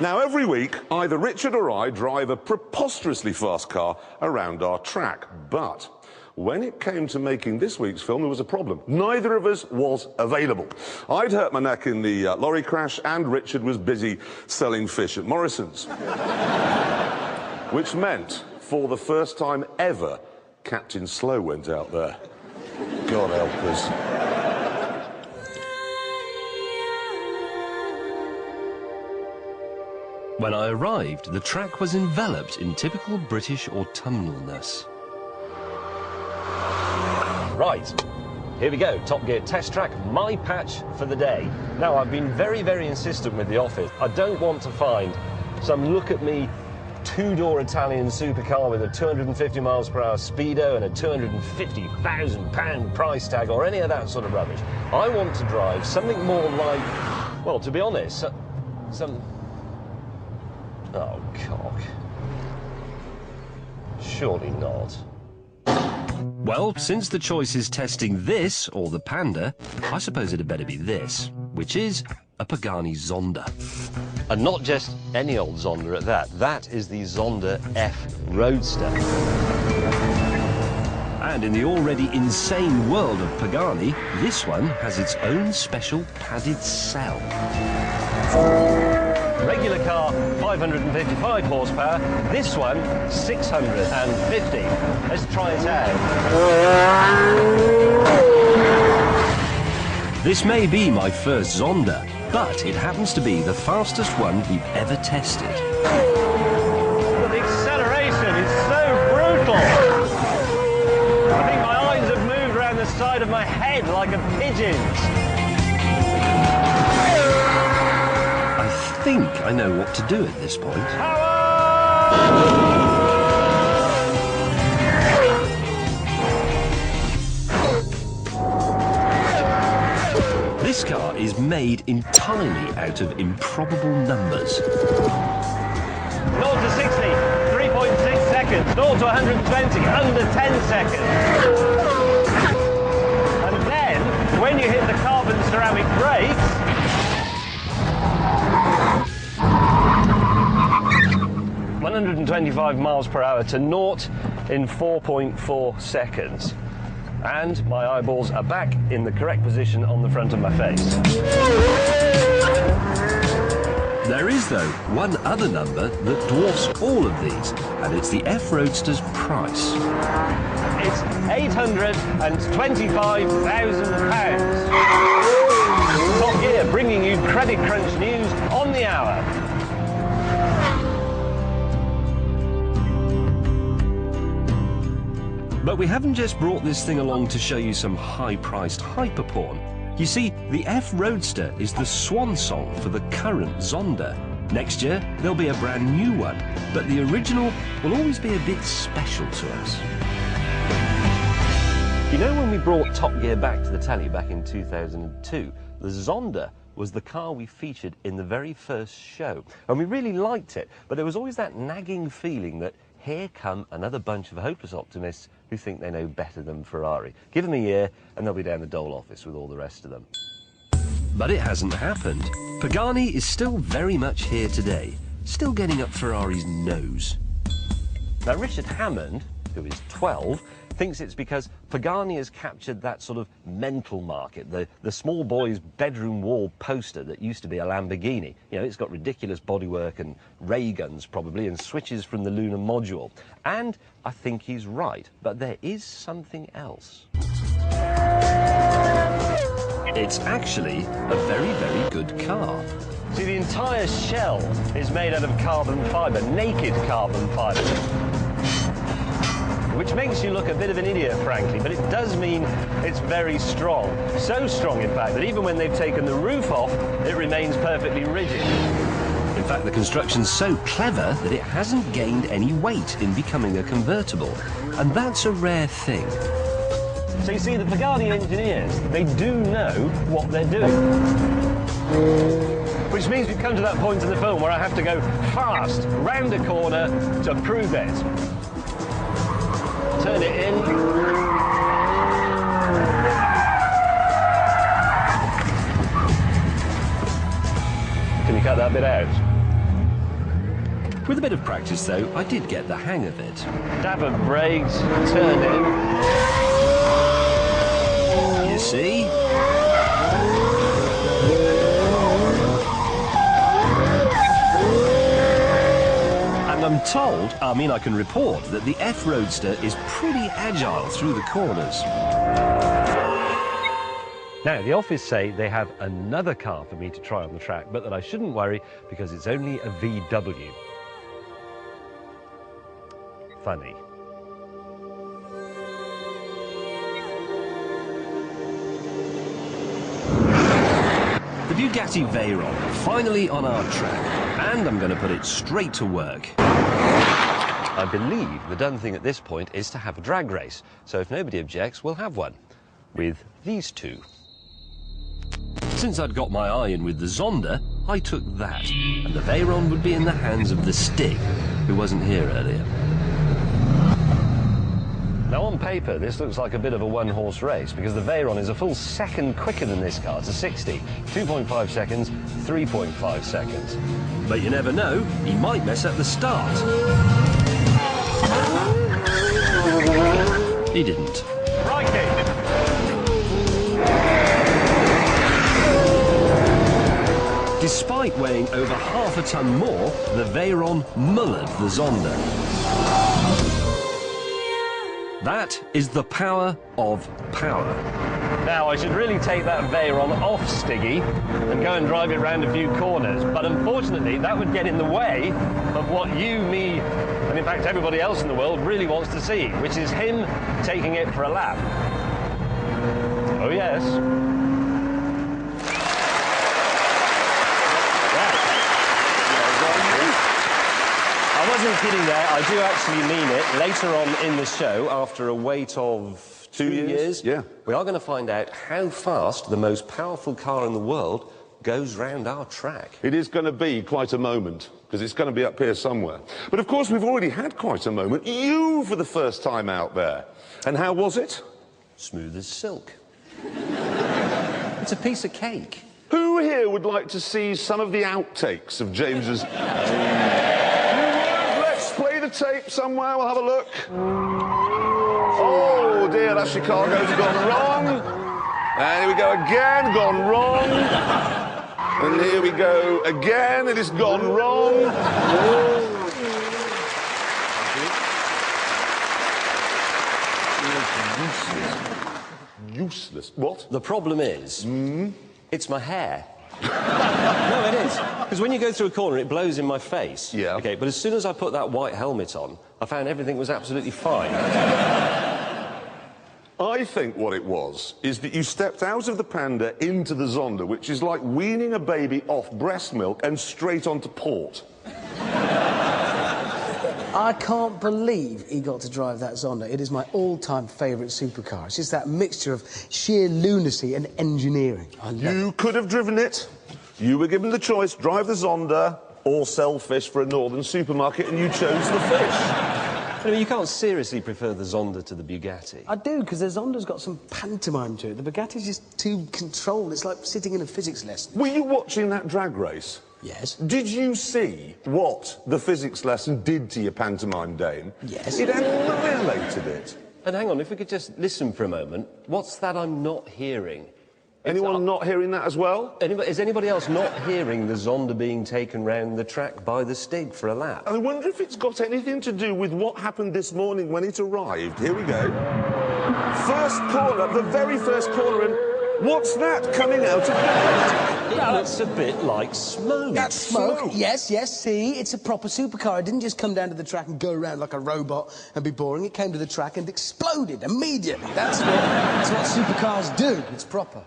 Now, every week, either Richard or I drive a preposterously fast car around our track. But when it came to making this week's film, there was a problem. Neither of us was available. I'd hurt my neck in the lorry crash, and Richard was busy selling fish at Morrison's. Which meant, for the first time ever, Captain Slow went out there. God help us. When I arrived, the track was enveloped in typical British autumnalness. Right, here we go, Top Gear test track, my patch for the day. Now, I've been very, very insistent with the office. I don't want to find some look-at-me two-door Italian supercar with a 250 miles per hour speedo and a £250,000 price tag or any of that sort of rubbish. I want to drive something more like, well, to be honest, some... Oh, cock. Surely not. Well, since the choice is testing this or the Panda, I suppose it'd better be this, which is a Pagani Zonda. And not just any old Zonda at that. That is the Zonda F Roadster. And in the already insane world of Pagani, this one has its own special padded cell. Regular car, 555 horsepower. This one, 650. Let's try it out. This may be my first Zonda, but it happens to be the fastest one we've ever tested. But the acceleration is so brutal. I think my eyes have moved around the side of my head like a pigeon's. I think I know what to do at this point. This car is made entirely out of improbable numbers. 0 to 60, 3.6 seconds. 0 to 120, under 10 seconds. And then, when you hit the carbon ceramic brakes, 125 miles per hour to 0 in 4.4 seconds. And my eyeballs are back in the correct position on the front of my face. There is, though, one other number that dwarfs all of these, and it's the F Roadster's price. It's £825,000. Top Gear bringing you Credit Crunch news on the hour. But we haven't just brought this thing along to show you some high-priced hyperporn. You see, the F Roadster is the swan song for the current Zonda. Next year, there'll be a brand new one, but the original will always be a bit special to us. You know, when we brought Top Gear back to the telly back in 2002, the Zonda was the car we featured in the very first show. And we really liked it, but there was always that nagging feeling that here come another bunch of hopeless optimists who think they know better than Ferrari. Give them a year and they'll be down the Dole office with all the rest of them. But it hasn't happened. Pagani is still very much here today, still getting up Ferrari's nose. Now, Richard Hammond, who is 12, thinks it's because Pagani has captured that sort of mental market, the small boy's bedroom wall poster that used to be a Lamborghini. You know, it's got ridiculous bodywork and ray guns probably and switches from the lunar module. And I think he's right, but there is something else. It's actually a very, very good car. See, the entire shell is made out of carbon fibre, naked carbon fibre. Which makes you look a bit of an idiot, frankly, but it does mean it's very strong. So strong, in fact, that even when they've taken the roof off, it remains perfectly rigid. In fact, the construction's so clever that it hasn't gained any weight in becoming a convertible. And that's a rare thing. So you see, the Pagani engineers, they do know what they're doing. Which means we've come to that point in the film where I have to go fast, round a corner, to prove it. Turn it in. Can you cut that bit out? With a bit of practice, though, I did get the hang of it. Tap of brakes, turn in. You see? And I'm told, I can report, that the F-Roadster is pretty agile through the corners. Now, the office say they have another car for me to try on the track, but that I shouldn't worry because it's only a VW. Funny. The Bugatti Veyron, finally on our track, and I'm going to put it straight to work. I believe the done thing at this point is to have a drag race, so if nobody objects, we'll have one with these two. Since I'd got my eye in with the Zonda, I took that, and the Veyron would be in the hands of the Stig, who wasn't here earlier. Now, on paper, this looks like a bit of a one-horse race because the Veyron is a full second quicker than this car to 60. 2.5 seconds, 3.5 seconds. But you never know, he might mess up the start. He didn't. Despite weighing over half a ton more, the Veyron mullered the Zonda. That is the power of power. Now, I should really take that Veyron off Stiggy and go and drive it round a few corners, but unfortunately that would get in the way of what you, me, and in fact everybody else in the world really wants to see, which is him taking it for a lap. Oh yes. I wasn't kidding there, I do actually mean it. Later on in the show, after a wait of 2 years, yeah, we are going to find out how fast the most powerful car in the world goes round our track. It is going to be quite a moment, because it's going to be up here somewhere. But of course, we've already had quite a moment. You for the first time out there. And how was it? Smooth as silk. It's a piece of cake. Who here would like to see some of the outtakes of James's... Play the tape somewhere, we'll have a look. Oh dear, that Chicago's gone wrong. And here we go again, gone wrong. And here we go again, it has gone wrong. Useless. What? The problem is, it's my hair. No, it is. Because when you go through a corner, it blows in my face. Yeah. Okay, but as soon as I put that white helmet on, I found everything was absolutely fine. I think what it was is that you stepped out of the Panda into the Zonda, which is like weaning a baby off breast milk and straight onto port. I can't believe he got to drive that Zonda. It is my all-time favourite supercar. It's just that mixture of sheer lunacy and engineering. You could have driven it. You were given the choice, drive the Zonda or sell fish for a northern supermarket, and you chose the fish. I mean, you can't seriously prefer the Zonda to the Bugatti. I do, because the Zonda's got some pantomime to it. The Bugatti's just too controlled. It's like sitting in a physics lesson. Were you watching that drag race? Yes. Did you see what the physics lesson did to your pantomime dame? Yes. It annihilated it. And hang on, if we could just listen for a moment. What's that I'm not hearing? Anyone not hearing that as well? Is anybody else not hearing the Zonda being taken round the track by the Stig for a lap? I wonder if it's got anything to do with what happened this morning when it arrived. Here we go. First corner, the very first corner, and what's that coming out of the gate? It looks a bit like smoke. That's smoke. Yes, yes, see, it's a proper supercar. It didn't just come down to the track and go around like a robot and be boring. It came to the track and exploded immediately. That's what supercars do. It's proper.